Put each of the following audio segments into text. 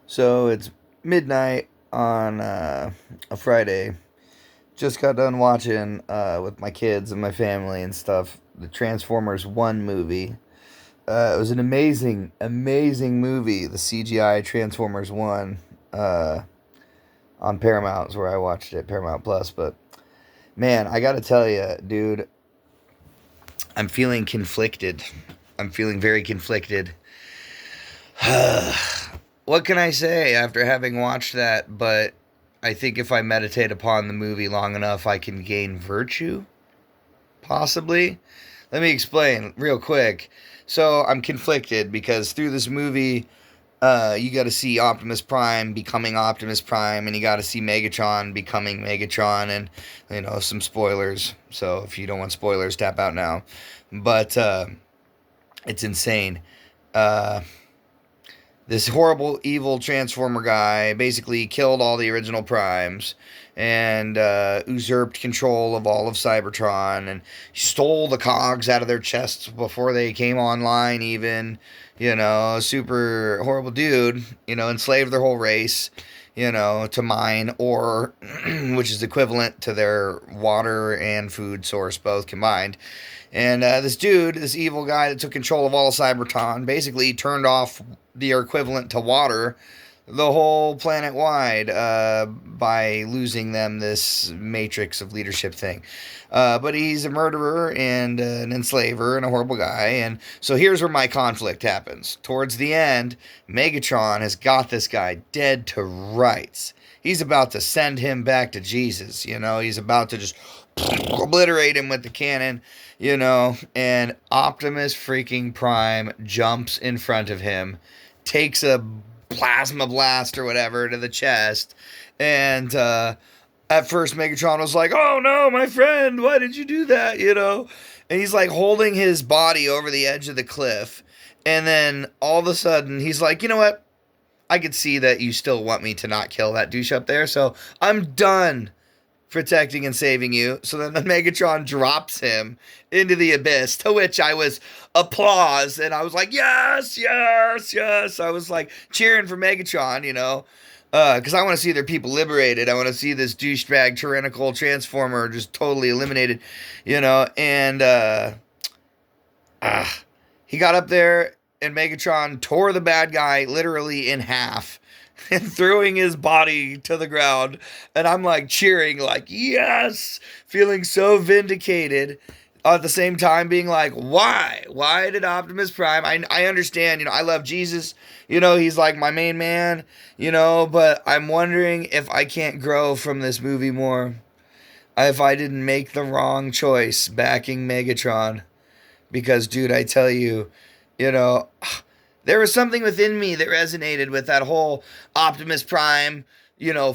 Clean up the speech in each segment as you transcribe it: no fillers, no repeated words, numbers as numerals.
So it's midnight on a Friday. Just got done watching with my kids and my family and stuff the Transformers 1 movie. It was an amazing, amazing movie, the CGI Transformers 1 uh, on Paramount, is where I watched it, Paramount Plus. But man, I gotta tell you, dude, I'm feeling conflicted. I'm feeling very conflicted. What can I say after having watched that? But I think if I meditate upon the movie long enough, I can gain virtue, possibly. Let me explain real quick. So I'm conflicted because through this movie, you got to see Optimus Prime becoming Optimus Prime, and you got to see Megatron becoming Megatron, and some spoilers. So if you don't want spoilers, tap out now. But it's insane. Uh, this horrible, evil Transformer guy basically killed all the original Primes and usurped control of all of Cybertron and stole the cogs out of their chests before they came online, even. Super horrible dude, enslaved their whole race, to mine ore, which is equivalent to their water and food source, both combined. And this dude, this evil guy that took control of all of Cybertron, basically turned off the equivalent to water the whole planet wide by losing them this matrix of leadership thing. But he's a murderer and an enslaver and a horrible guy. And so here's where my conflict happens. Towards the end, Megatron has got this guy dead to rights. He's about to send him back to Jesus. He's about to just obliterate him with the cannon, and Optimus freaking Prime jumps in front of him, takes a plasma blast or whatever to the chest, and at first Megatron was like, "Oh no, my friend, why did you do that?" And he's like holding his body over the edge of the cliff, and then all of a sudden he's like, "You know what? I could see that you still want me to not kill that douche up there, so I'm done protecting and saving you." So then the Megatron drops him into the abyss, to which I was applause, and I was like, yes, yes, yes. I was like cheering for Megatron, because I want to see their people liberated. I want to see this douchebag tyrannical transformer just totally eliminated, and he got up there, and Megatron tore the bad guy literally in half and throwing his body to the ground. And I'm like cheering, like, yes, feeling so vindicated. At the same time, being like, why? Why did Optimus Prime? I understand, I love Jesus. He's like my main man, but I'm wondering if I can't grow from this movie more. If I didn't make the wrong choice backing Megatron. Because, dude, I tell you, you know, there was something within me that resonated with that whole Optimus Prime,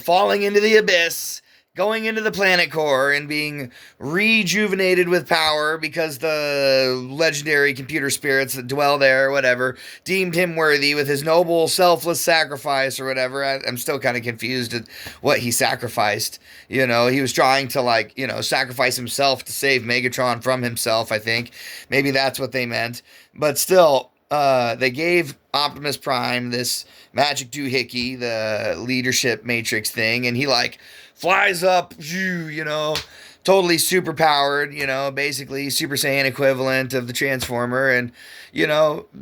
falling into the abyss, going into the planet core, and being rejuvenated with power because the legendary computer spirits that dwell there, or whatever, deemed him worthy with his noble, selfless sacrifice, or whatever. I'm still kind of confused at what he sacrificed. He was trying to, like, sacrifice himself to save Megatron from himself, I think. Maybe that's what they meant. But still, they gave Optimus Prime this magic doohickey, the leadership matrix thing, and he like flies up, totally super powered, basically Super Saiyan equivalent of the Transformer, and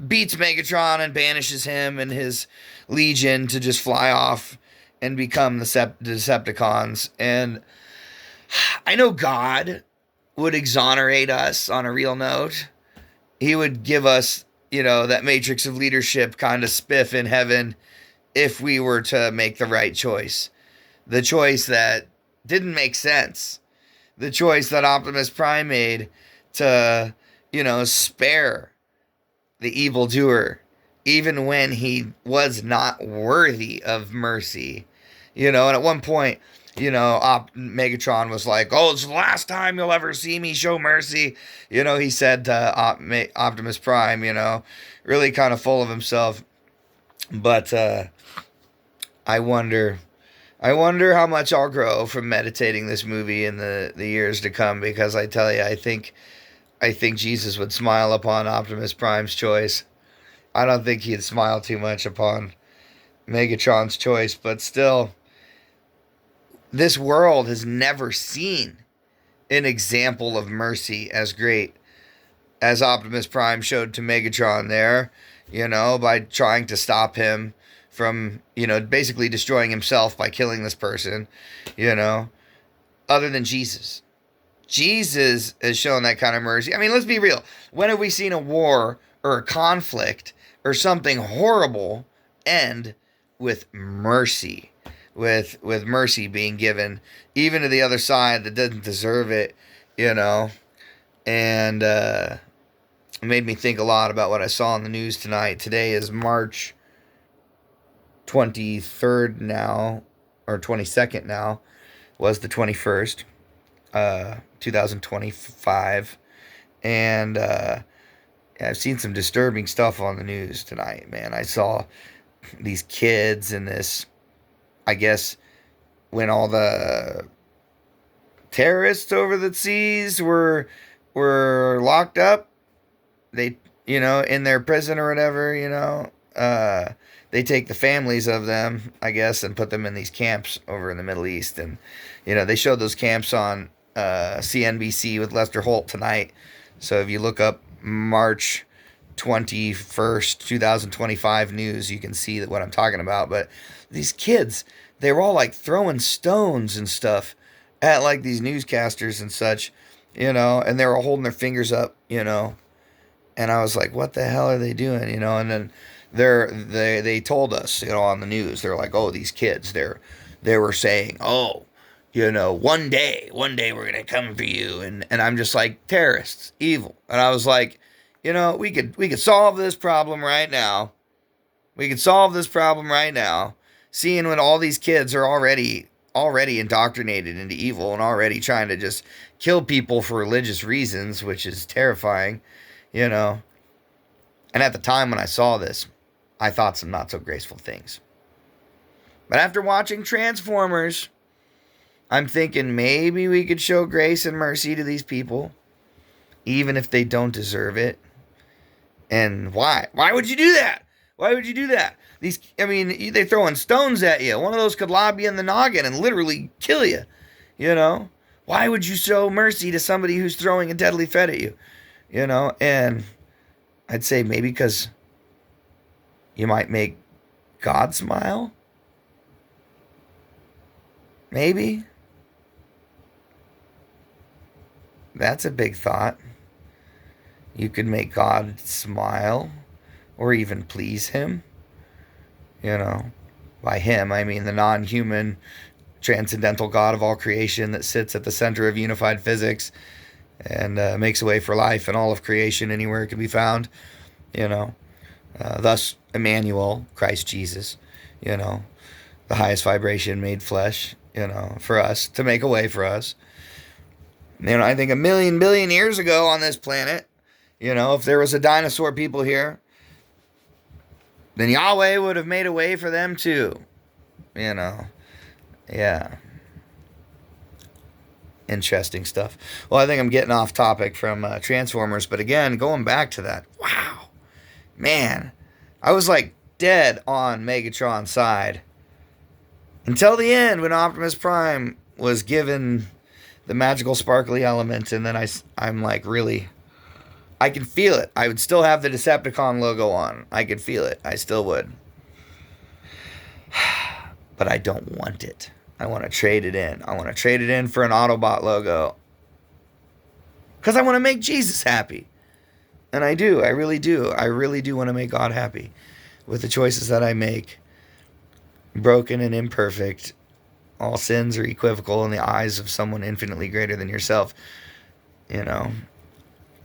beats Megatron and banishes him and his legion to just fly off and become the Decepticons. And I know God would exonerate us on a real note. He would give us, that matrix of leadership kind of spiff in heaven if we were to make the right choice. The choice that didn't make sense. The choice that Optimus Prime made to, spare the evildoer, even when he was not worthy of mercy. And at one point, Megatron was like, "Oh, it's the last time you'll ever see me show mercy." He said to Optimus Prime, really kind of full of himself. But I wonder, I wonder how much I'll grow from meditating this movie in the years to come. Because I tell you, I think Jesus would smile upon Optimus Prime's choice. I don't think he'd smile too much upon Megatron's choice, but still, this world has never seen an example of mercy as great as Optimus Prime showed to Megatron there, by trying to stop him from, basically destroying himself by killing this person, you know, other than Jesus. Jesus has shown that kind of mercy. I mean, let's be real. When have we seen a war or a conflict or something horrible end with mercy? With mercy being given even to the other side that doesn't deserve it, you know. And it made me think a lot about what I saw in the news tonight. Today is March 23rd now, or 22nd now. Was the 21st, 2025. And I've seen some disturbing stuff on the news tonight, man. I saw these kids in this, I guess, when all the terrorists over the seas were locked up, they, in their prison or whatever, they take the families of them, I guess, and put them in these camps over in the Middle East. And, they showed those camps on CNBC with Lester Holt tonight. So if you look up March 21st, 2025 news, you can see what I'm talking about. But these kids, they were all like throwing stones and stuff at like these newscasters and such, and they were holding their fingers up, and I was like, what the hell are they doing? And then they told us, on the news, they're like, oh, these kids, they were saying, oh, one day we're gonna come for you, and I'm just like, terrorists, evil. And I was like, we could solve this problem right now. We could solve this problem right now, seeing when all these kids are already indoctrinated into evil and already trying to just kill people for religious reasons, which is terrifying, And at the time when I saw this, I thought some not so graceful things. But after watching Transformers, I'm thinking maybe we could show grace and mercy to these people, even if they don't deserve it. And why? Why would you do that? Why would you do that? They're throwing stones at you. One of those could lob you in the noggin and literally kill you. Why would you show mercy to somebody who's throwing a deadly threat at you? And I'd say maybe because you might make God smile. Maybe. That's a big thought. You could make God smile or even please him. By him, I mean the non-human, transcendental God of all creation that sits at the center of unified physics and makes a way for life in all of creation anywhere it can be found. Thus, Emmanuel, Christ Jesus, the highest vibration made flesh, for us, to make a way for us. I think 1,000,000,000,000 years ago on this planet, if there was a dinosaur people here, then Yahweh would have made a way for them too. Yeah. Interesting stuff. Well, I think I'm getting off topic from Transformers, but again, going back to that, wow, man, I was like dead on Megatron's side until the end when Optimus Prime was given the magical sparkly element, and then I'm like, really, I can feel it. I would still have the Decepticon logo on. I could feel it. I still would. But I don't want it. I want to trade it in. I want to trade it in for an Autobot logo. Because I want to make Jesus happy. And I do. I really do. I really do want to make God happy with the choices that I make. Broken and imperfect. All sins are equivocal in the eyes of someone infinitely greater than yourself.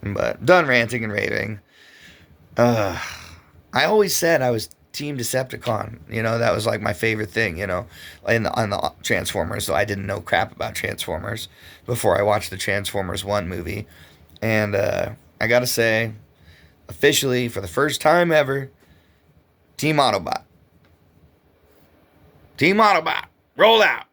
But done ranting and raving. I always said I was Team Decepticon. That was like my favorite thing, on the Transformers. So I didn't know crap about Transformers before I watched the Transformers 1 movie. And I gotta say, officially, for the first time ever, Team Autobot. Team Autobot. Roll out.